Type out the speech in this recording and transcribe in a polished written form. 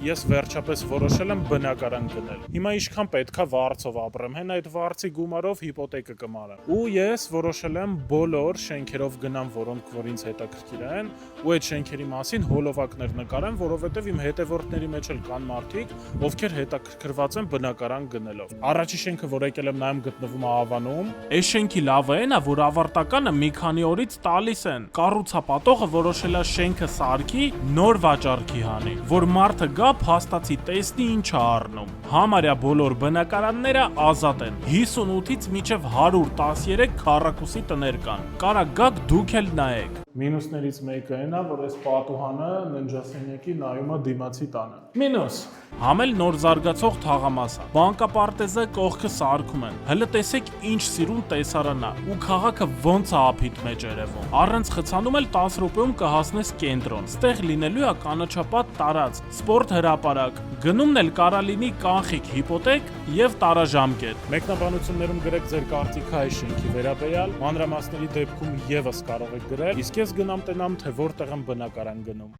ես վերջապես որոշել եմ բնակարան գնել։ Հիմա ինչքան պետքա վարձով ապրեմ, հեն այդ վարձի գումարով հիպոթեկը կմարեմ։ Ու ես որոշել եմ բոլոր շենքերով գնամ, որոնք որ ինձ հետաքրքիր են, ու այդ շենքերի մասին հոլովակներ նկարեմ, որովհետև իմ հետևորդների մեջ էլ կան մարդիկ, ովքեր հետաքրքրված են բնակարան գնելով։ Առաջի շենքը, որ եկել եմ նայում, գտնվում է Ավանում։ Այս շենքի լավը այն է, որ ավարտականը մի քանի օրից տալիս են։ Կառուցապատողը որոշել է շենքը սարքի, նոր վաճառքի հանի, որ մարդը գա փաստացի տեսնի ինչ է առնում։ Համարյա բոլոր բնակարանները ազատ են։ 58-ից մինչև 113 քառակուսի տներ կան։ Կարա գաք դուք էլ նայեք։ Մինուսներից մեկը այն է, որ այս պատուհանը ննջասենյակի նայում է դիմացի տանը։ Մինուս։ Համ էլ նոր զարգացող թաղամաս է։ Բանկապարտեզը կողքը սարքում են։ Հələ տեսեք ինչ սիրուն տեսարան է, ու քաղաքը ոնց է ափիտ մեջ երևում։ Առանց խցանում էլ 10 րոպեում կհասնես կենտրոն։ Ստեղ լինելու է կանաչապատ տարածք, սպորտ հրապարակ։ Գնումն էլ կարա լինի կանխիկ հիպոթեք եւ տարաժամկետ։ Մեկնաբանություններում գրեք ձեր կարծիքը այս շենքի վերաբերյալ, մանրամասների դեպքում եւս կարող եք գրել։ Իսկ ես գնամ տենամ, թե որտեղ եմ բնակարան գնում։